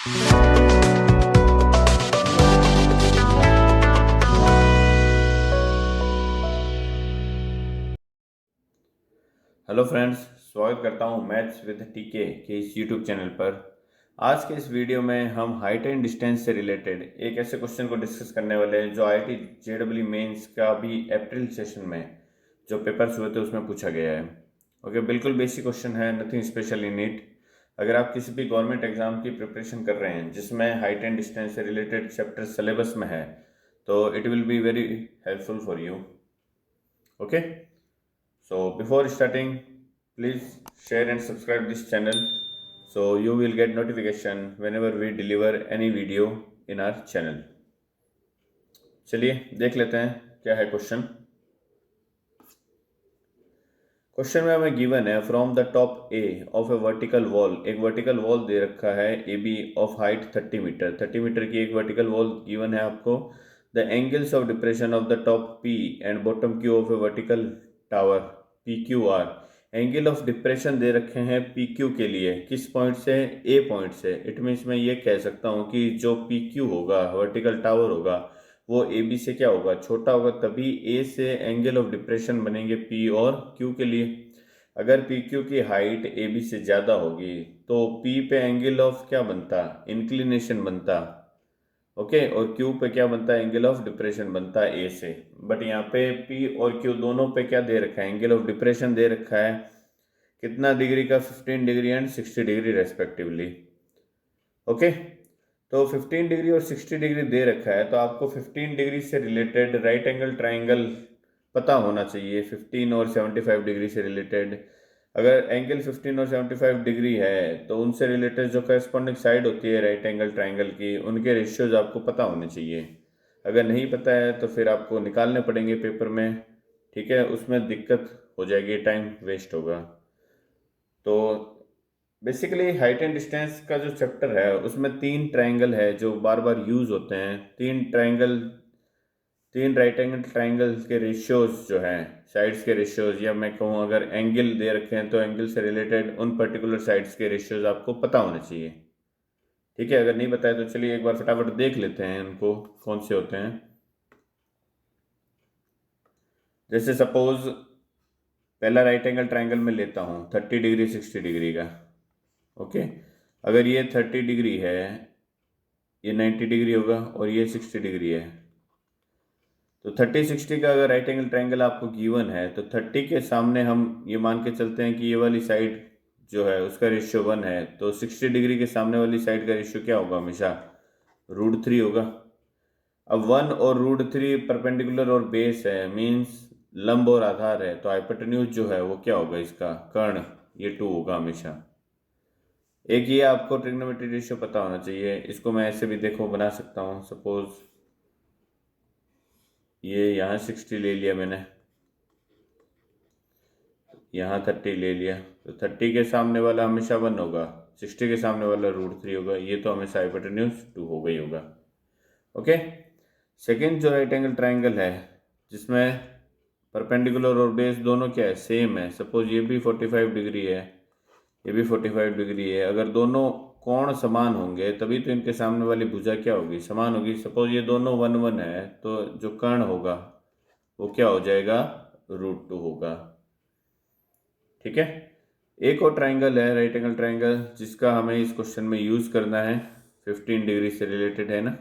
Hello friends, स्वागत करता हूं मैथ्स विद टीके के इस यूट्यूब चैनल पर। आज के इस वीडियो में हम हाइट एंड डिस्टेंस से रिलेटेड एक ऐसे क्वेश्चन को डिस्कस करने वाले हैं जो आईआईटी जेईई मेंस का भी अप्रैल सेशन में जो पेपर्स हुए थे उसमें पूछा गया है। ओके, बिल्कुल बेसिक क्वेश्चन है, नथिंग स्पेशल इन इट। अगर आप किसी भी गवर्नमेंट एग्जाम की प्रिपरेशन कर रहे हैं जिसमें हाइट एंड डिस्टेंस से रिलेटेड चैप्टर सिलेबस में है तो it will be very helpful for you. Okay, so before starting, please share and subscribe this channel so you will get notification whenever we deliver any video in our channel. चलिए देख लेते हैं क्या है question. Question में हमें given है from the top A of A vertical wall, एक वर्टिकल वॉल दे रखा है A B of height 30 metre, 30 metre की एक वर्टिकल वॉल गिवन है आपको। The angles of depression of the top P and bottom Q of A vertical tower P Q R. Angle of depression दे रखे हैं पी क्यू के लिए, किस पॉइंट से? ए पॉइंट से। इट मीन्स मैं ये कह सकता हूँ कि जो पी क्यू होगा, वर्टिकल टावर होगा, वो ए बी से क्या होगा? छोटा होगा, तभी ए से एंगल ऑफ डिप्रेशन बनेंगे पी और क्यू के लिए। अगर पी क्यू की हाइट ए बी से ज़्यादा होगी तो पी पे एंगल ऑफ क्या बनता? इंक्लिनेशन बनता। ओके, और क्यू पे क्या बनता है? एंगल ऑफ डिप्रेशन बनता है ए से। बट यहाँ पे पी और क्यू दोनों पे क्या दे रखा है? एंगल ऑफ डिप्रेशन दे रखा है। कितना डिग्री का? 15 degree and 60 degree respectively. Okay, तो 15 डिग्री और 60 डिग्री दे रखा है तो आपको 15 डिग्री से रिलेटेड राइट एंगल ट्राइंगल पता होना चाहिए। 15 और 75 डिग्री से रिलेटेड अगर एंगल 15 और 75 डिग्री है तो उनसे रिलेटेड जो करस्पॉन्डिंग साइड होती है राइट एंगल ट्राइंगल की, उनके रेशियोज आपको पता होने चाहिए। अगर नहीं पता है तो फिर आपको निकालने पड़ेंगे पेपर में, ठीक है? उसमें दिक्कत हो जाएगी, टाइम वेस्ट होगा। तो बेसिकली हाइट एंड डिस्टेंस का जो चैप्टर है उसमें 3 ट्राइंगल है जो बार बार यूज होते हैं। 3 राइट एंगल ट्राइंगल के रेशियोज जो हैं, साइड्स के रेशियोज, या मैं कहूँ अगर एंगल दे रखे हैं तो एंगल से रिलेटेड उन पर्टिकुलर साइड्स के रेशियोज आपको पता होने चाहिए, ठीक है? अगर नहीं बताया तो चलिए एक बार फटाफट देख लेते हैं उनको कौन से होते हैं। जैसे सपोज पहला राइट एंगल ट्राइंगल में लेता हूँ 30 डिग्री 60 डिग्री का। ओके, अगर ये 30 डिग्री है, ये 90 डिग्री होगा और ये 60 डिग्री है, तो 30 60 का अगर राइट एंगल ट्राइंगल आपको गिवन है तो 30 के सामने हम ये मान के चलते हैं कि ये वाली साइड जो है उसका रेशियो 1 है, तो 60 डिग्री के सामने वाली साइड का रेशियो क्या होगा? हमेशा √3 होगा। अब 1 और √3 परपेंडिकुलर और बेस है, मीन्स लंब और आधार है, तो हाइपोटेन्यूज जो है वो क्या होगा? इसका कर्ण, ये 2 होगा हमेशा। एक ये आपको ट्रिग्नोमेट्री रेशियो पता होना चाहिए। इसको मैं ऐसे भी देखो बना सकता हूँ। सपोज ये यहाँ 60 ले लिया मैंने, यहाँ 30 ले लिया, तो 30 के सामने वाला हमेशा 1 होगा, 60 के सामने वाला √3 होगा, ये तो हमेशा हाइपोटेन्यूज 2 हो गई होगा। ओके, सेकेंड जो राइट एंगल ट्राइंगल है जिसमें परपेंडिकुलर और बेस दोनों क्या है? सेम है। सपोज ये भी 45 डिग्री है, ये भी 45 डिग्री है। अगर दोनों कोण समान होंगे तभी तो इनके सामने वाली भुजा क्या होगी? समान होगी। सपोज ये दोनों 1 1 है तो जो कर्ण होगा वो क्या हो जाएगा? √2 होगा, ठीक है? एक और ट्राइंगल है राइट एंगल ट्राइंगल जिसका हमें इस क्वेश्चन में यूज करना है, 15 डिग्री से रिलेटेड है ना।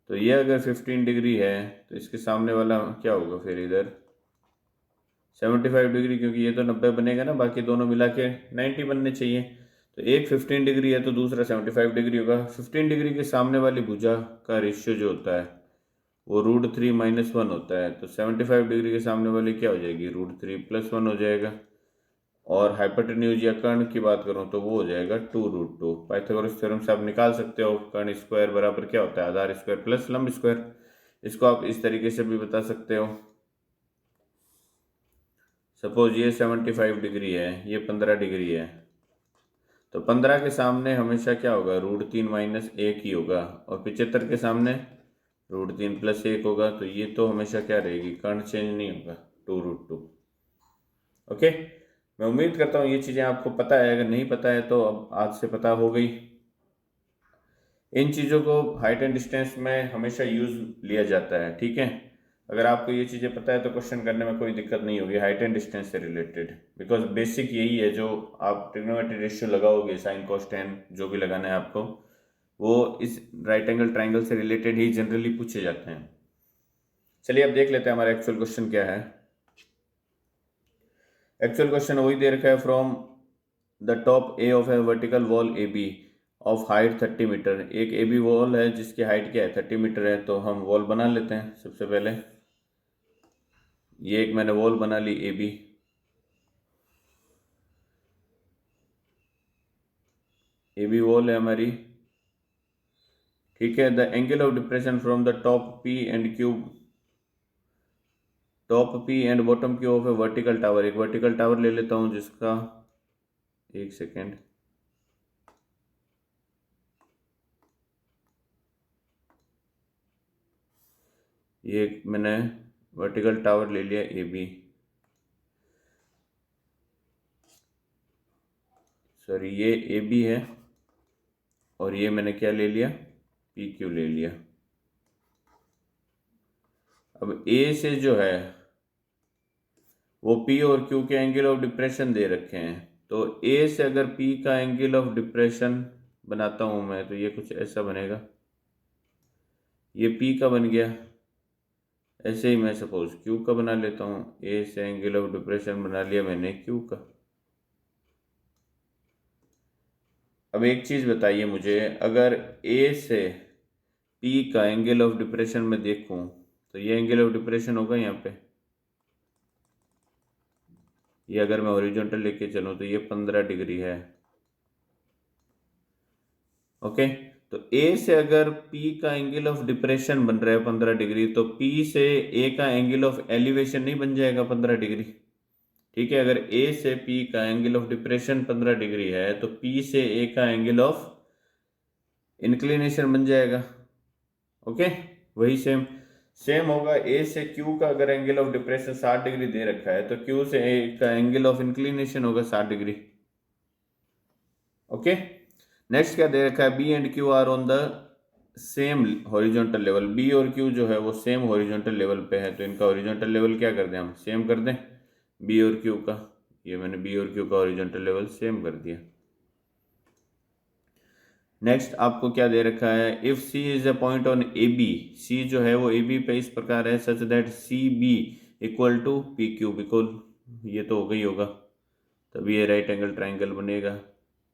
तो ये अगर 15 डिग्री है तो इसके सामने वाला क्या होगा? फिर इधर 75 डिग्री, क्योंकि ये तो 90 बनेगा ना, बाकी दोनों मिला के 90 बनने चाहिए। तो एक 15 डिग्री है तो दूसरा 75 डिग्री होगा। 15 डिग्री के सामने वाली भुजा का रेशियो जो होता है वो √3 - 1 होता है, तो 75 डिग्री के सामने वाली क्या हो जाएगी? √3 + 1 हो जाएगा। और हाइपोटेन्यूज या कर्ण की बात करूं तो वो हो जाएगा 2√2। पाइथागोरस थ्योरम से आप निकाल सकते हो कर्ण स्क्वायर बराबर क्या होता है? आधार स्क्वायर प्लस लंब स्क्वायर। इसको आप इस तरीके से भी बता सकते हो। सपोज ये 75 डिग्री है, ये 15 डिग्री है, तो 15 के सामने हमेशा क्या होगा? √3 - 1 ही होगा, और 75 के सामने √3 + 1 होगा, तो ये तो हमेशा क्या रहेगी? कर्ण चेंज नहीं होगा, 2√2। ओके, मैं उम्मीद करता हूँ ये चीज़ें आपको पता है। अगर नहीं पता है तो अब आज से पता हो गई। इन चीज़ों को हाइट एंड डिस्टेंस में हमेशा यूज़ लिया जाता है, ठीक है। अगर आपको ये चीज़ें पता है तो क्वेश्चन करने में कोई दिक्कत नहीं होगी हाइट एंड डिस्टेंस से रिलेटेड, बिकॉज बेसिक यही है जो आप ट्रिग्नोमेट्री रेशियो लगाओगे, साइन कॉस टेन जो भी लगाना है आपको, वो इस राइट एंगल ट्राइंगल से रिलेटेड ही जनरली पूछे जाते हैं। चलिए अब देख लेते हैं हमारा एक्चुअल क्वेश्चन क्या है। एक्चुअल क्वेश्चन वही दे रखा है, from the top A of A vertical wall A B of height 30 metre. एक ए बी वॉल है जिसकी हाइट क्या है 30 मीटर है, तो हम वॉल बना लेते हैं। सबसे पहले ये एक मैंने वॉल बना ली A B, A B wall है हमारी, ठीक है। The angle of depression from the top P and Q, top P and bottom Q of A vertical tower. एक वर्टिकल टावर ले लेता हूं जिसका, एक सेकेंड, ये मैंने वर्टिकल टावर ले लिया ए बी, सॉरी ये ए बी है, और ये मैंने क्या ले लिया, पी क्यू ले लिया। अब ए से जो है वो पी और क्यू के एंगल ऑफ डिप्रेशन दे रखे हैं, तो ए से अगर पी का एंगल ऑफ डिप्रेशन बनाता हूं मैं तो ये कुछ ऐसा बनेगा, ये पी का बन गया। ऐसे ही मैं सपोज क्यू का बना लेता हूँ, ए से एंगल ऑफ डिप्रेशन बना लिया मैंने क्यू का। अब एक चीज़ बताइए मुझे, अगर ए से पी का एंगल ऑफ डिप्रेशन में देखूं तो ये एंगल ऑफ डिप्रेशन होगा यहाँ पे, ये अगर मैं हॉरिजॉन्टल लेके चलूं तो ये 15 डिग्री है, ओके। तो ए से अगर पी का एंगल ऑफ डिप्रेशन बन रहा है 15 डिग्री, तो पी से ए का एंगल ऑफ एलिवेशन नहीं बन जाएगा 15 डिग्री, ठीक है। अगर ए से पी का एंगल ऑफ डिप्रेशन 15 डिग्री है तो पी से ए का एंगल ऑफ इंक्लिनेशन बन जाएगा, ओके। वही सेम सेम होगा, ए से क्यू का अगर एंगल ऑफ डिप्रेशन 60 डिग्री दे रखा है तो क्यू से ए का एंगल ऑफ इंक्लिनेशन होगा 60 डिग्री, ओके। नेक्स्ट क्या दे रखा है, B and Q are on the same horizontal level. B और क्यू जो है वो सेम हॉरिजॉन्टल लेवल पे है, तो इनका हॉरिजॉन्टल लेवल क्या कर दें, हम सेम कर दें बी और क्यू का। ये मैंने बी और क्यू का हॉरिजॉन्टल लेवल सेम कर दिया। नेक्स्ट आपको क्या दे रखा है, if C is a point on A B, C जो है वो ए बी पे इस प्रकार है, such that C B equal to P Q, because ये तो होगा ही होगा, तभी ये राइट एंगल ट्राइंगल बनेगा।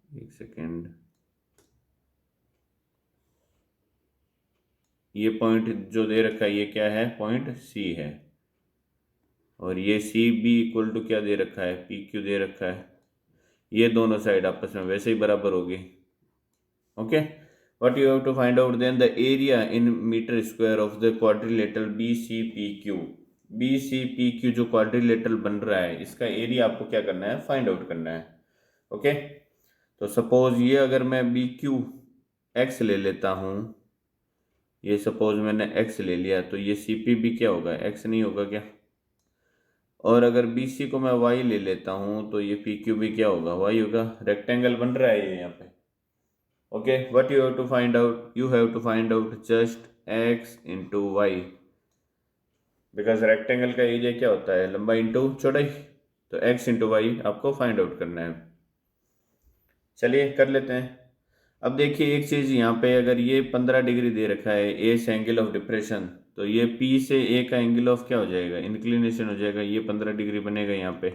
एक सेकेंड, ये पॉइंट जो दे रखा है ये क्या है, पॉइंट सी है, और ये सी बी इक्वल टू क्या दे रखा है, पी क्यू दे रखा है। ये दोनों साइड आपस में वैसे ही बराबर होगी, okay. what you have to find out then the area in meter square of the quadrilateral BCPQ। BCPQ जो क्वाड्रिलेटरल बन रहा है इसका एरिया आपको क्या करना है, फाइंड आउट करना है, ओके। तो सपोज ये अगर मैं BQ x ले लेता हूँ, ये सपोज मैंने x ले लिया, तो ये CP भी क्या होगा, x नहीं होगा क्या। और अगर BC को मैं y ले लेता हूँ तो ये PQ भी क्या होगा, y होगा। रेक्टेंगल बन रहा है ये यहाँ पे, okay। what you have to find out, you have to find out just x into y, because rectangle का एरिया क्या होता है, लंबाई इंटू चौड़ाई, तो x इंटू वाई आपको फाइंड आउट करना है। चलिए कर लेते हैं। अब देखिए एक चीज़ यहाँ पे, अगर ये 15 डिग्री दे रखा है ए से एंगल ऑफ डिप्रेशन, तो ये P से A का एंगल ऑफ क्या हो जाएगा, इंक्लिनेशन हो जाएगा, ये 15 डिग्री बनेगा यहाँ पे।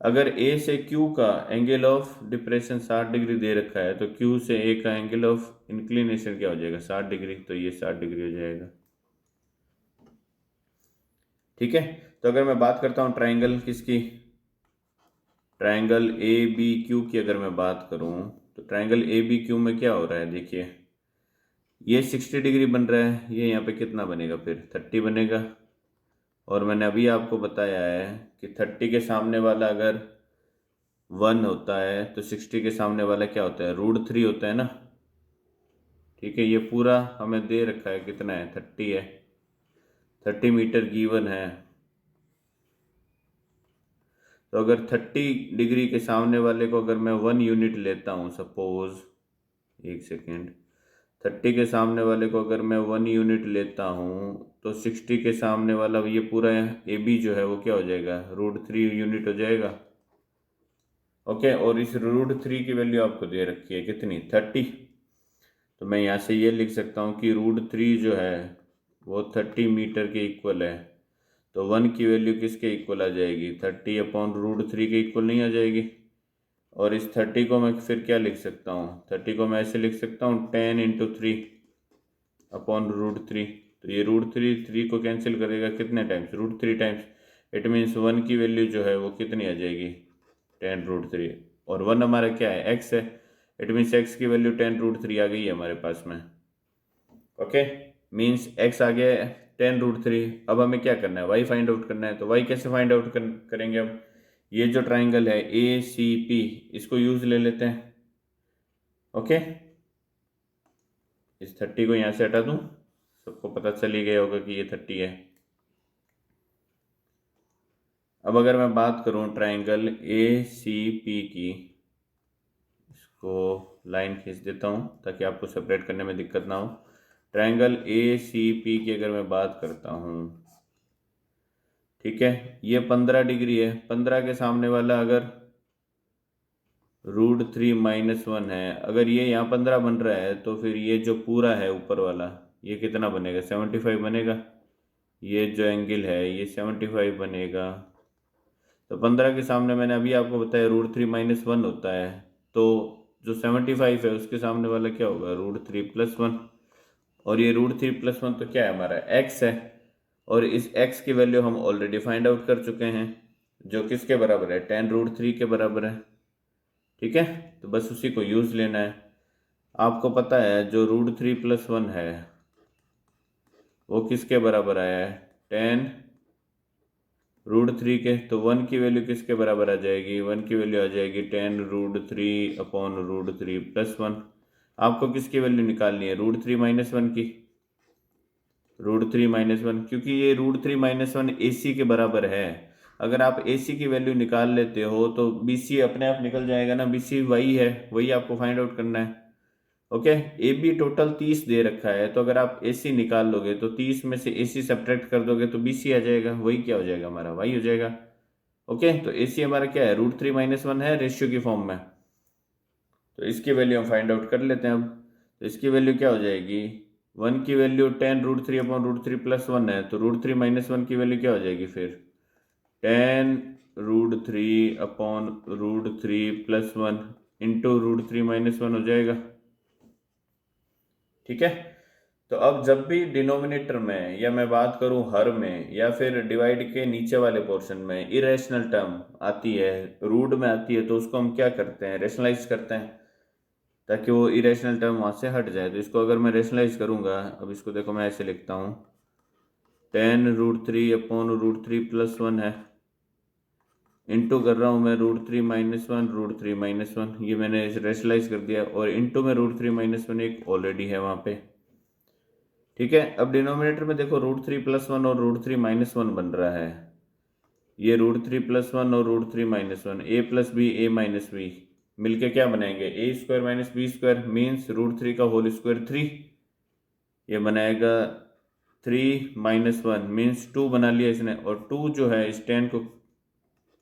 अगर A से Q का एंगल ऑफ डिप्रेशन 60 डिग्री दे रखा है, तो Q से A का एंगल ऑफ इंक्लिनेशन क्या हो जाएगा, 60 डिग्री, तो ये 60 डिग्री हो जाएगा, ठीक है। तो अगर मैं बात करता हूँ ट्राइंगल किसकी, ट्राइंगल ए बी क्यू की अगर मैं बात करूँ, तो ट्राइंगल ए बी क्यू में क्या हो रहा है, देखिए ये 60 डिग्री बन रहा है, ये यहाँ पे कितना बनेगा, फिर 30 बनेगा। और मैंने अभी आपको बताया है कि 30 के सामने वाला अगर 1 होता है तो 60 के सामने वाला क्या होता है, √3 होता है ना, ठीक है। ये पूरा हमें दे रखा है कितना है, 30 है, 30 मीटर गिवन है। तो अगर 30 डिग्री के सामने वाले को अगर मैं 1 यूनिट लेता हूँ सपोज, एक सेकेंड, 30 के सामने वाले को अगर मैं 1 यूनिट लेता हूँ तो 60 के सामने वाला ये पूरा ए बी जो है वो क्या हो जाएगा, √3 यूनिट हो जाएगा। ओके, और इस √3 की वैल्यू आपको दे रखी है कितनी, 30। तो मैं यहाँ से ये लिख सकता हूँ कि √3 जो है वो 30 मीटर के इक्वल है। तो 1 की वैल्यू किसके इक्वल आ जाएगी, 30/√3 के इक्वल नहीं आ जाएगी। और इस 30 को मैं फिर क्या लिख सकता हूँ, 30 को मैं ऐसे लिख सकता हूँ 10×3/√3। तो ये √3 को कैंसिल करेगा कितने टाइम्स, √3 टाइम्स। इट मीन्स 1 की वैल्यू जो है वो कितनी आ जाएगी, 10√3। और 1 हमारा क्या है, एक्स है। इट मीन्स एक्स की वैल्यू 10√3 आ गई है हमारे पास में। ओके, मीन्स एक्स आ गया है 10√3। अब हमें क्या करना है, वाई फाइंड आउट करना है। तो वाई कैसे फाइंड आउट करेंगे, अब ये जो ट्राइंगल है ACP इसको यूज ले लेते हैं। ओके, इस 30 को यहाँ से हटा दूं, सबको पता चल ही गया होगा कि ये 30 है। अब अगर मैं बात करूं ट्राइंगल ACP की, इसको लाइन खींच देता हूं ताकि आपको सेपरेट करने में दिक्कत ना हो। ट्राइंगल ACP की अगर मैं बात करता हूं, ठीक है, ये 15 डिग्री है। 15 के सामने वाला अगर √3 - 1 है, अगर ये यहाँ 15 बन रहा है तो फिर ये जो पूरा है ऊपर वाला ये कितना बनेगा, 75 बनेगा। ये जो एंगल है ये 75 बनेगा। तो 15 के सामने मैंने अभी आपको बताया √3 - 1 होता है। तो जो 75 है उसके सामने वाला क्या होगा, √3 + 1। और ये √3 + 1 तो क्या है हमारा, एक्स है। और इस एक्स की वैल्यू हम ऑलरेडी फाइंड आउट कर चुके हैं, जो किसके बराबर है, 10√3 के बराबर है। ठीक है, तो बस उसी को यूज लेना है। आपको पता है जो √3 + 1 है वो किसके बराबर आया है, 10√3 के। तो 1 की वैल्यू किसके बराबर आ जाएगी, 1 की वैल्यू आ जाएगी 10√3/√3 + 1। आपको किसकी वैल्यू निकालनी है, √3 - 1 की। √3 - 1 क्योंकि ये √3 - 1 AC के बराबर है। अगर आप AC की वैल्यू निकाल लेते हो तो BC अपने आप निकल जाएगा ना, BC वही है, वही आपको फाइंड आउट करना है। ओके, AB टोटल 30 दे रखा है, तो अगर आप AC निकाल लोगे तो 30 में से AC सब्ट्रैक्ट कर दोगे तो BC आ जाएगा, वही क्या हो जाएगा हमारा, वही हो जाएगा। ओके, तो AC हमारा क्या है, √3 - 1 है रेशियो की फॉर्म में। तो इसकी वैल्यू हम फाइंड आउट कर लेते हैं अब। तो इसकी वैल्यू क्या हो जाएगी, 1 की वैल्यू 10√3/√3 + 1 है, तो √3 - 1 की वैल्यू क्या हो जाएगी फिर, 10√3/√3 + 1 इंटू √3 - 1 हो जाएगा। ठीक है, तो अब जब भी डिनोमिनेटर में, या मैं बात करूं हर में, या फिर डिवाइड के नीचे वाले पोर्शन में इरेशनल टर्म आती है, रूट में आती है, तो उसको हम क्या करते हैं, रेशनलाइज करते हैं ताकि वो इरेशनल टर्म वहाँ से हट जाए। तो इसको अगर मैं रेशनलाइज करूँगा, अब इसको देखो मैं ऐसे लिखता हूँ, 10√3/√3 + 1 है, इंटू कर रहा हूँ मैं √3 - 1 ये मैंने रेशनलाइज कर दिया, और इंटू में √3 - 1 एक ऑलरेडी है वहाँ पे। ठीक है, अब डिनोमिनेटर में देखो √3 + 1 और √3 - 1 बन रहा है। ये √3 + 1 और √3 - 1 a + b a - b मिलके क्या बनाएंगे, a² - b² मीन्स √3 का होल स्क्वायर 3। ये बनाएगा 3 - 1 मीन्स 2 बना लिया इसने, और 2 जो है इस 10 को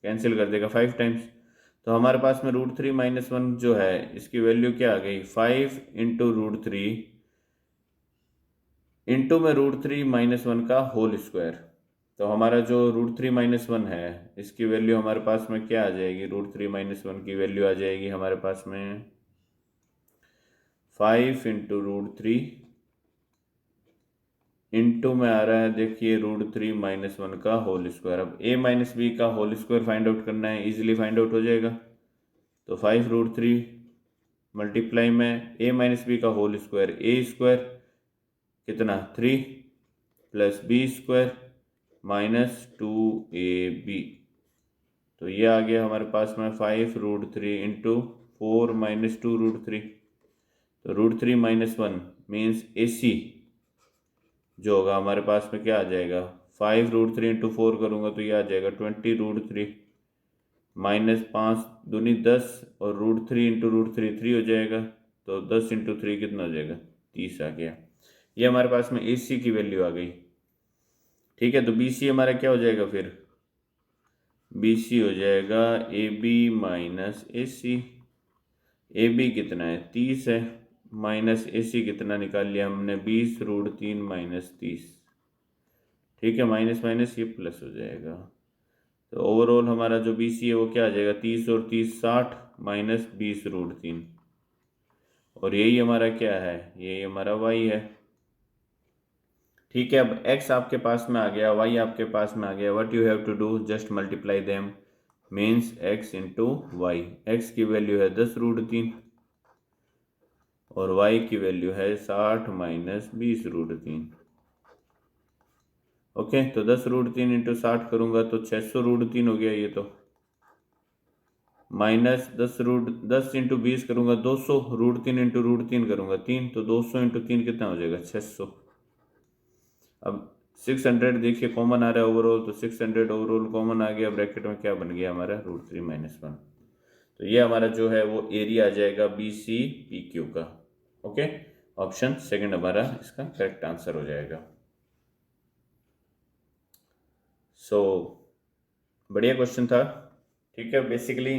कैंसिल कर देगा 5 टाइम्स। तो हमारे पास में √3 - 1 जो है इसकी वैल्यू क्या आ गई, 5 इंटू √3 इंटू में √3 - 1 का होल स्क्वायर। तो हमारा जो √3 - 1 है इसकी वैल्यू हमारे पास में क्या आ जाएगी, √3 - 1 की वैल्यू आ जाएगी हमारे पास में 5 इंटू √3 इंटू में आ रहा है, देखिए √3 - 1 का होल स्क्वायर। अब a - b का होल स्क्वायर फाइंड आउट करना है, इजीली फाइंड आउट हो जाएगा। तो 5√3 मल्टीप्लाई में a - b का होल स्क्वायर, a² कितना 3 + b² -2ab। तो ये आ गया हमारे पास में 5√3 इंटू 4 - 2√3। तो √3 - 1 मीन्स AC जो होगा हमारे पास में क्या आ जाएगा, 5√3 इंटू 4 करूँगा तो ये आ जाएगा 20√3 -5 दूनी 10 और √3 इंटू √3 3 हो जाएगा। तो 10 इंटू 3 कितना हो जाएगा, 30 आ गया। ये हमारे पास में ए सी की वैल्यू आ गई। ठीक है, तो बी सी हमारा क्या हो जाएगा फिर, बी सी हो जाएगा A B minus A C. A B कितना है, 30 है, माइनस ए सी कितना निकाल लिया हमने, 20√3 माइनस 30। ठीक है, माइनस माइनस ये प्लस हो जाएगा। तो ओवरऑल हमारा जो बी सी है वो क्या आ जाएगा, 30 और 30 60 माइनस 20√3। और यही हमारा क्या है, यही हमारा वाई है। ठीक है, अब x आपके पास में आ गया, y आपके पास में आ गया। What you have to do, just multiply them, means x into Y. X की वैल्यू है 10√3 और y की वैल्यू है 60 माइनस 20√3। ओके, तो 10√3 इंटू 60 करूँगा तो 600√3 हो गया ये तो, माइनस 10 इंटू 20 करूँगा 200√3 इंटू √3 करूँगा 3, तो 200 इंटू 3 कितना हो जाएगा, 600। अब 600 देखिए कॉमन आ रहा है ओवरऑल, तो 600 ओवरऑल कॉमन आ गया, ब्रैकेट में क्या बन गया हमारा, √3 माइनस 1। तो ये हमारा जो है वो एरिया आ जाएगा बी सी पी क्यू का। ओके, ऑप्शन सेकंड हमारा इसका करेक्ट आंसर हो जाएगा। सो बढ़िया क्वेश्चन था। ठीक है, बेसिकली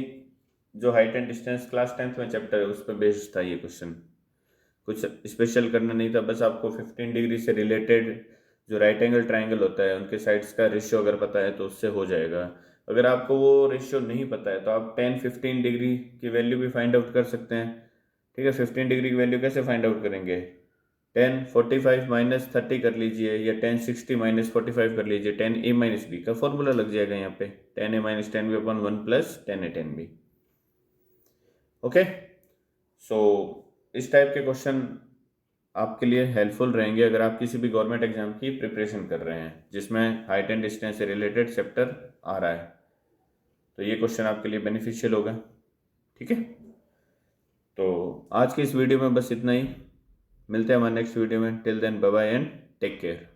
जो height and distance class 10th में चैप्टर है उस पर बेस्ड था ये क्वेश्चन, कुछ स्पेशल करना नहीं था, बस आपको 15 डिग्री से रिलेटेड जो राइट एंगल ट्राइंगल होता है उनके साइड्स का रेशियो अगर पता है तो उससे हो जाएगा। अगर आपको वो रेशियो नहीं पता है तो आप 10-15 डिग्री की वैल्यू भी फाइंड आउट कर सकते हैं। ठीक है, 15 डिग्री की वैल्यू कैसे फाइंड आउट करेंगे, 1045 माइनस 30 कर लीजिए, या 1060 माइनस 45 कर लीजिए, 10a माइनस बी का फॉर्मूला लग जाएगा यहाँ पे, 10a minus 10b upon 1 plus 10a 10b। Okay, so इस टाइप के क्वेश्चन आपके लिए हेल्पफुल रहेंगे अगर आप किसी भी गवर्नमेंट एग्जाम की प्रिपरेशन कर रहे हैं जिसमें हाइट एंड डिस्टेंस से रिलेटेड चैप्टर आ रहा है, तो ये क्वेश्चन आपके लिए बेनिफिशियल होगा। ठीक है, तो आज की इस वीडियो में बस इतना ही, मिलते हैं हमारे नेक्स्ट वीडियो में। Till then bye bye and take care.